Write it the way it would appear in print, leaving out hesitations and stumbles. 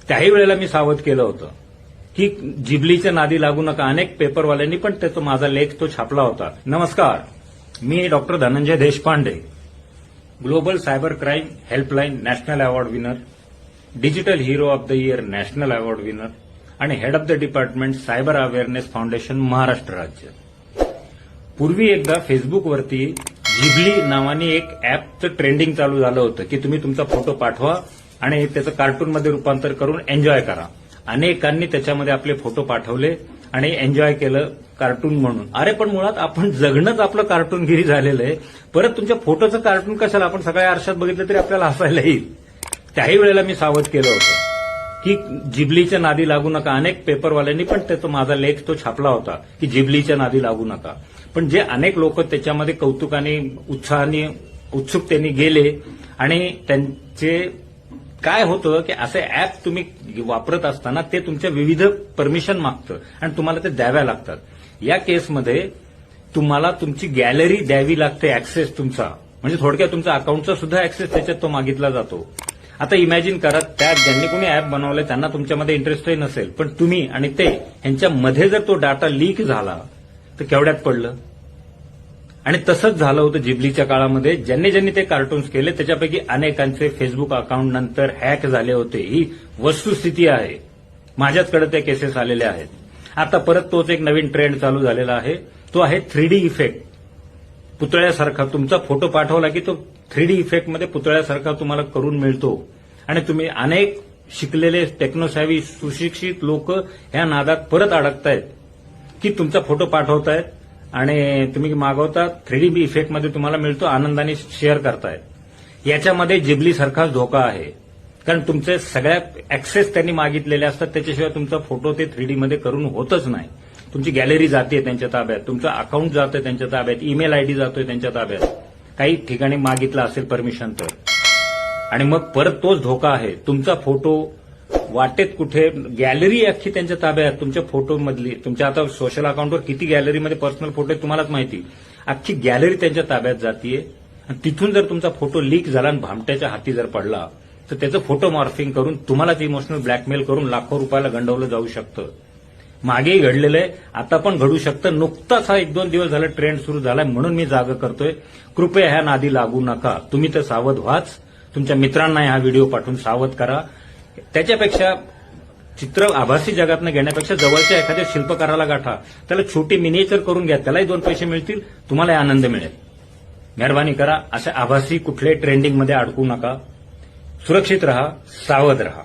त्याही वेळेला मी सावध केलं होतं की जिबलीच्या नादी लागू नका. अनेक पेपरवाल्यांनी पण तो माझा लेख तो छापला होता. नमस्कार, मी doctor Dhananjay Deshpande, global cyber crime helpline national award winner, digital hero of the year national award winner आणि head of the department cyber awareness foundation Maharashtra राज्य. पूर्वी एकदा फेसबुकवरती जिबली नावाने एक ॲपचं ट्रेंडिंग चालू झालं होतं की तुम्ही तुमचा फोटो पाठवा आणि त्याचं कार्टूनमध्ये रूपांतर करून एन्जॉय करा. अनेकांनी त्याच्यामध्ये आपले फोटो पाठवले आणि एन्जॉय केलं कार्टून म्हणून. अरे पण मुळात आपण जगणंच आपलं कार्टूनगिरी झालेलं आहे. परत तुमच्या फोटोचं कार्टून कशाला? आपण सगळ्या आरशात बघितलं तरी आपल्याला हसायला येईल. त्याही वेळेला मी सावध केलं होतं की जिबलीच्या नादी लागू नका. अनेक पेपरवाल्यांनी पण तो माझा लेख तो छापला होता की जिबलीच्या नादी लागू नका. पण जे अनेक लोक त्याच्यामध्ये कौतुकाने, उत्साहाने, उत्सुकतेने गेले आणि त्यांचे काय होतं की असे ॲप तुम्ही वापरत असताना ते तुमच्या विविध परमिशन मागतं आणि तुम्हाला ते द्याव्या लागतात. या केसमध्ये तुम्हाला तुमची गॅलरी द्यावी लागते, ऍक्सेस तुमचा, म्हणजे थोडक्यात तुमच्या अकाउंटचा सुद्धा ऍक्सेस त्याच्यात तो मागितला जातो. आता इमॅजिन करा, त्या ज्यांनी कोणी ॲप बनवलंय त्यांना तुमच्यामध्ये इंटरेस्टही नसेल, पण तुम्ही आणि ते ह्यांच्यामध्ये जर तो डाटा लीक झाला तर केवढ्यात पडलं. आणि तसंच झालं होतं जिबलीच्या काळामध्ये. ज्यांनी ते कार्टून्स केले त्याच्यापैकी अनेकांचे फेसबुक अकाउंट नंतर हॅक झाले होते. ही वस्तुस्थिती आहे. माझ्याचकडे त्या केसेस आलेल्या आहेत. आता परत तोच एक नवीन ट्रेंड चालू झालेला आहे. तो आहे 3D इफेक्ट. पुतळ्यासारखा तुमचा फोटो पाठवला की तो 3D इफेक्टमध्ये पुतळ्यासारखा तुम्हाला करून मिळतो. आणि तुम्ही अनेक शिकलेले, टेक्नोसॅव्ही, सुशिक्षित लोक ह्या नादात परत अडकतायत की तुमचा फोटो पाठवतायत आणि तुम्ही मागवता, 3D इफेक्टमध्ये तुम्हाला मिळतो, आनंदाने शेअर करतायत. याच्यामध्ये जिबलीसारखाच धोका आहे. कारण तुमचे सगळ्या ऍक्सेस त्यांनी मागितलेले असतात, त्याच्याशिवाय तुमचा फोटो ते 3D मध्ये करून होतच नाही. तुमची गॅलरी जाते त्यांच्या ताब्यात, तुमचं अकाउंट जातं त्यांच्या ताब्यात, ईमेल आयडी जातोय त्यांच्या ताब्यात, काही ठिकाणी मागितलं असेल परमिशन तर. आणि मग परत तोच धोका आहे. तुमचा फोटो वाटेत कुठे, गॅलरी अख्खी त्यांच्या ताब्यात, तुमच्या फोटोमधली, तुमच्या आता सोशल अकाउंटवर किती गॅलरीमध्ये पर्सनल फोटो आहेत तुम्हालाच माहिती, अख्खी गॅलरी त्यांच्या ताब्यात जातीये. आणि तिथून जर तुमचा फोटो लीक झाला आणि भामट्याच्या हाती जर पडला तर त्याचं फोटो मॉर्फिंग करून तुम्हालाच इमोशनल ब्लॅकमेल करून लाखो रुपयाला गंडवलं जाऊ शकतं. मागेही घडलेलं आहे, आता पण घडू शकतं. नुकताच हा 1-2 दिवस झाला ट्रेंड सुरू झालाय, म्हणून मी जागा करतोय. कृपया ह्या नादी लागू नका. तुम्ही तर सावध व्हाच. तुमच्या मित्रांना हा व्हिडिओ पाठवून सावध करा. त्याच्यापेक्षा चित्र आभासी जगातनं घेण्यापेक्षा जवळच्या एखाद्या शिल्पकाराला गाठा, त्याला छोटी मिनिएचर करून घ्या, त्यालाही 2 पैसे मिळतील, तुम्हालाही आनंद मिळेल. मेहरबानी करा. अशा आभासी कुठल्याही ट्रेंडिंगमध्ये अडकू नका. सुरक्षित रहा, सावध रहा.